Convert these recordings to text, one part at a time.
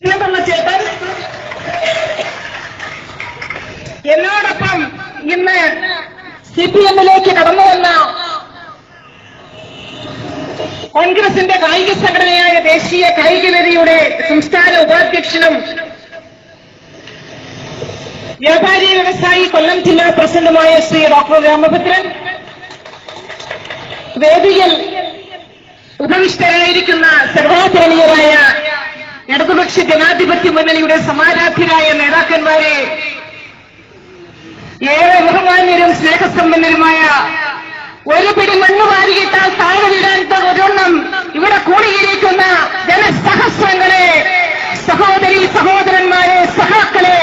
ചേട്ടൻ എന്നോടൊപ്പം ഇന്ന് CPM-ലേക്ക് കടന്നു വന്ന കോൺഗ്രസിന്റെ കായിക സംഘടനയായ ദേശീയ കായികവേദിയുടെ സംസ്ഥാന ഉപാധ്യക്ഷനും വ്യാപാരി വ്യവസായി കൊല്ലം ജില്ലാ പ്രസിഡന്റുമായ ശ്രീ ഡോക്ടർ രാമഭദ്രൻ, വേദിയിൽ ഉപവിഷ്ടരായിരിക്കുന്ന സർവാദരണീയരായ ഇടതുപക്ഷ ജനാധിപത്യ മുന്നണിയുടെ സമാരാധ്യരായ നേതാക്കന്മാരെ, ഏറെ ബഹുമാന്യരും സ്നേഹസമ്പന്നരുമായ ഒരു പിടി മണ്ണ് വാരിയിട്ടാൽ താഴെ വിടാൻ ഒരെണ്ണം ഇവിടെ കൂടിയിരിക്കുന്ന ജനസഹസ്രങ്ങളെ, സഹോദരി സഹോദരന്മാരെ, സഹാക്കളെ,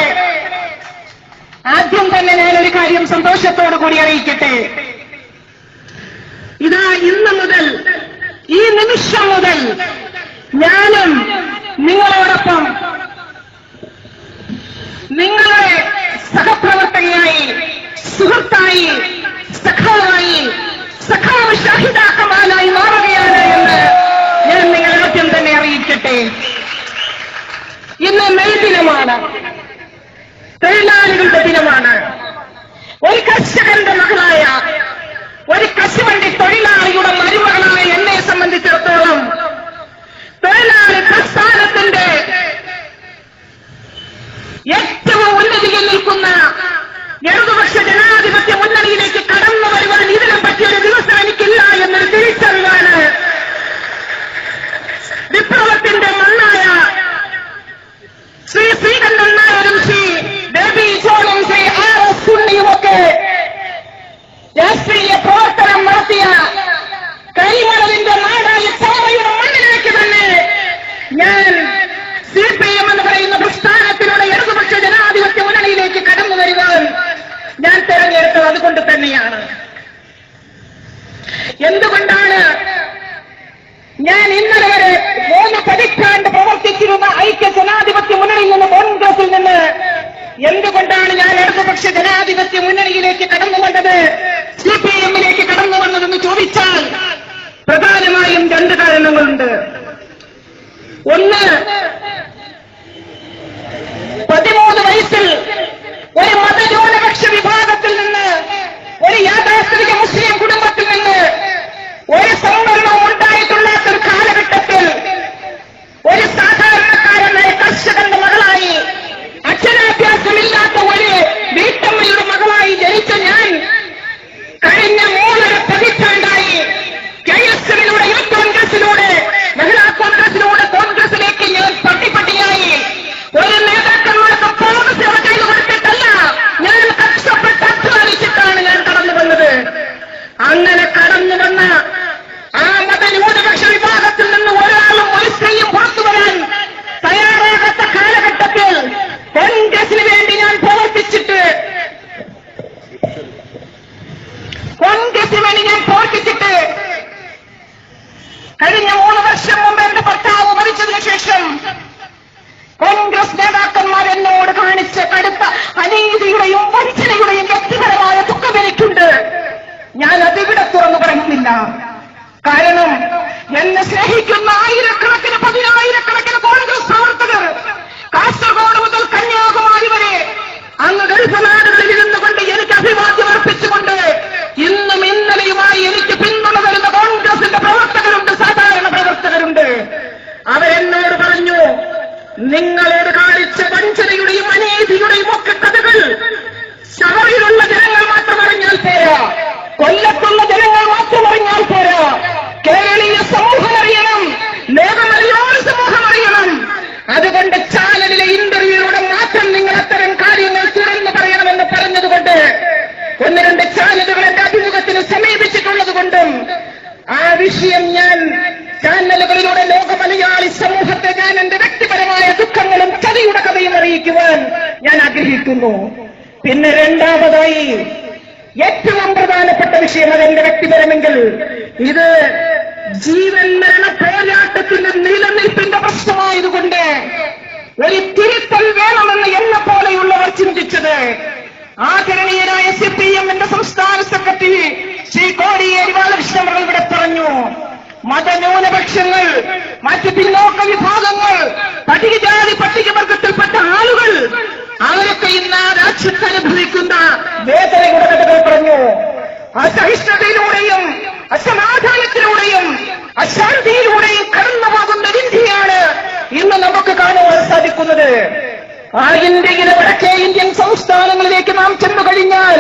ആദ്യം തന്നെ ഞാനൊരു കാര്യം സന്തോഷത്തോടു കൂടി അറിയിക്കട്ടെ. ഇതാ ഇന്ന് മുതൽ, ഈ നിമിഷം മുതൽ ഞാനും നിങ്ങളോടൊപ്പം നിങ്ങളുടെ സഹപ്രവർത്തകയായി, സുഹൃത്തായി, സഖാവായി, സഖാവ് ഷാഹിദ കമാലായി മാറുകയാണ് എന്ന് ഞാൻ നിങ്ങളെ ആദ്യം തന്നെ അറിയിക്കട്ടെ. ഇന്ന് മെയ് ദിനമാണ്, തൊഴിലാളികളുടെ ദിനമാണ്. ഒരു കർഷകന്റെ മകളായ, ഒരു കശുവണ്ടി തൊഴിലാളിയുടെ മരുമകളായ എന്നെ സംബന്ധിച്ചിടത്തോളം തൊഴിലാളി പ്രസ്ഥാനത്തിന്റെ ഏറ്റവും ഉന്നതിയിൽ നിൽക്കുന്ന ഇടതുപക്ഷ ജനാധിപത്യ മുന്നണിയിലേക്ക് കടന്നു വരുവാൻ ഇതിനെ പറ്റിയൊരു ദിവസം എനിക്കില്ല എന്നൊരു തിരിച്ചറിവാണ് വിപ്ലവത്തിന്റെ മണ്ണായ ശ്രീ ശ്രീകണ്ഠൻ നായരും ശ്രീ ബേബി ജോണും ശ്രീ RS ഉണ്ണിയുമൊക്കെ രാഷ്ട്രീയ പ്രവർത്തനം നടത്തിയ കരിമണലിന്റെ നാടായ ചാവയുടെ മണ്ണിലേക്ക് തന്നെ ഞാൻ CPM എന്ന് പറയുന്ന പ്രസ്ഥാനത്തിലൂടെ ഇടതുപക്ഷ ജനാധിപത്യ മുന്നണിയിലേക്ക് കടന്നു വരുവാൻ ഞാൻ തെരഞ്ഞെടുത്തത് അതുകൊണ്ട് തന്നെയാണ്. എന്തുകൊണ്ടാണ് ഞാൻ ഇന്നലെ വരെ 3 പതിറ്റാണ്ട് പ്രവർത്തിച്ചിരുന്ന ഐക്യ ജനാധിപത്യ മുന്നണിയിൽ നിന്ന്, കോൺഗ്രസിൽ നിന്ന് എന്തുകൊണ്ടാണ് ഞാൻ ഇടതുപക്ഷ ജനാധിപത്യ മുന്നണിയിലേക്ക് കടന്നു വന്നത്, CPM-ലേക്ക് കടന്നു വന്നതെന്ന് ചോദിച്ചാൽ പ്രധാനമായും 2 കാരണങ്ങളുണ്ട്. ഒന്ന്, 13 വയസ്സിൽ ഒരു മതന്യൂനപക്ഷ വിഭാഗത്തിൽ നിന്ന്, ഒരു യാഥാസ്ഥിതിക മുസ്ലിം കുടുംബത്തിൽ നിന്ന് ഒരു സംവരണവും ഉണ്ടായിട്ടുള്ളാത്തൊരു കാലഘട്ടത്തിൽ ഒരു സാധാരണക്കാരനായ കർഷകന്റെ മകളായി, അക്ഷരാഭ്യാസമില്ലാത്ത ഒരു വീട്ടമ്മയുടെ മകളായി ജനിച്ച ഞാൻ കഴിഞ്ഞ 3 പതിറ്റാണ്ടായി KSM-ലൂടെ, യൂത്ത് കോൺഗ്രസിലൂടെ, മഹിളാ കോൺഗ്രസിലൂടെ കോൺഗ്രസിലേക്ക് ഞാൻ പട്ടിപ്പട്ടിയായി ഒരു നേതാക്കന്മാർക്ക് പൊതുസേവ ചെയ്തു കൊടുത്തിട്ടല്ല, ഞാൻ കഷ്ടപ്പെട്ട് അധ്വാനിച്ചിട്ടാണ് ഞാൻ കടന്നു വന്നത്. അങ്ങനെ കടന്നു വന്ന ആ മതന്യൂനപക്ഷ വിഭാഗത്തിൽ നിന്ന് ഒരാളും ഒരു സ്ത്രീയും പുറത്തു വരാൻ തയ്യാറാകാത്ത കാലഘട്ടത്തിൽ കോൺഗ്രസിന് വേണ്ടി ഞാൻ പ്രവർത്തിച്ചിട്ട് കഴിഞ്ഞ 3 വർഷം മുമ്പ് എന്റെ ഭർത്താവ് മരിച്ചതിനു ശേഷം കോൺഗ്രസ് നേതാക്കന്മാർ എന്നോട് കാണിച്ച കടുത്ത അനീതിയുടെയും വഞ്ചനയുടെയും വ്യക്തിപരമായ ദുഃഖം എനിക്കുണ്ട്. ഞാൻ അതിവിടെ തുറന്നു പറയുന്നില്ല. കാരണം എന്നെ സ്നേഹിക്കുന്ന ആയിരക്കണക്കിന്, 10,000-കണക്കിന് കോൺഗ്രസ് പ്രവർത്തകർ കാസർഗോഡ് മുതൽ കന്യാകുമാരി വരെ അങ്ങ് ഗൾഫ് നാടുകളിൽ ഇരുന്നുകൊണ്ട് എനിക്ക് അഭിവാദ്യം അർപ്പിച്ചുകൊണ്ട് ഇന്നും ഇന്നലെയുമായി എനിക്ക് പിന്തുണ തരുന്ന കോൺഗ്രസിന്റെ പ്രവർത്തകരുണ്ട്, സാധാരണ പ്രവർത്തകരുണ്ട്. അവരെന്നോട് പറഞ്ഞു, നിങ്ങളോട് കാണിച്ച വഞ്ചനയുടെയും അനീതിയുടെയും ഒക്കെ കഥകൾ ശബരിയിലുള്ള ജനങ്ങൾ മാത്രം അറിഞ്ഞാൽ പോരാ, കൊല്ലത്തുള്ള ജനങ്ങൾ മാത്രം അറിഞ്ഞാൽ പോരാ, കേരളീയ സമൂഹം അറിയണം, ലോകമറിയാൻ സമൂഹം അറിയണം. അതുകൊണ്ട് ചാനലിലെ ഇന്റർവ്യൂയിലൂടെ മാത്രം നിങ്ങൾ അത്തരം കാര്യങ്ങൾ തുറന്നു പറയണമെന്ന് പറഞ്ഞതുകൊണ്ട് 1-2 ചാനലുകൾ എന്റെ അഭിമുഖത്തിന് സമീപിച്ചിട്ടുള്ളത് കൊണ്ടും ആ വിഷയം ഞാൻ ചാനലുകളിലൂടെ ലോകമലയാളി സമൂഹത്തെ ഞാൻ എന്റെ വ്യക്തിപരമായ ദുഃഖങ്ങളും ചതിയുടെ കഥയും അറിയിക്കുവാൻ ഞാൻ ആഗ്രഹിക്കുന്നു. പിന്നെ രണ്ടാമതായി ഏറ്റവും പ്രധാനപ്പെട്ട വിഷയം, അതെന്റെ വ്യക്തിപരമെങ്കിൽ ഇത് ജീവൻ മരണ പോരാട്ടത്തിന്റെ നിലനിൽപ്പിന്റെ പ്രശ്നമായതുകൊണ്ട് ഒരു തിരുത്തൽ വേണമെന്ന് എന്നെ പോലെയുള്ളവർ ചിന്തിച്ചത് ആദരണീയനായ CPM-ന്റെ സംസ്ഥാന സെക്രട്ടറി ശ്രീ കോടിയേരി ബാലകൃഷ്ണൻ ഇവിടെ പറഞ്ഞു. മതന്യൂനപക്ഷങ്ങൾ, മറ്റ് പിന്നോക്ക വിഭാഗങ്ങൾ, പട്ടികജാതി വേദനയുടെ കഥകൾ പറഞ്ഞു. അസഹിഷ്ണുതയിലൂടെയും അസമാധാനത്തിലൂടെയും അശാന്തിയിലൂടെയും കടന്നു പോകുന്ന ഇന്ത്യയാണ് ഇന്ന് നമുക്ക് കാണുവാൻ സാധിക്കുന്നത്. ആ ഇന്ത്യയിലെ വടക്കേ ഇന്ത്യൻ സംസ്ഥാനങ്ങളിലേക്ക് നാം ചെന്നു കഴിഞ്ഞാൽ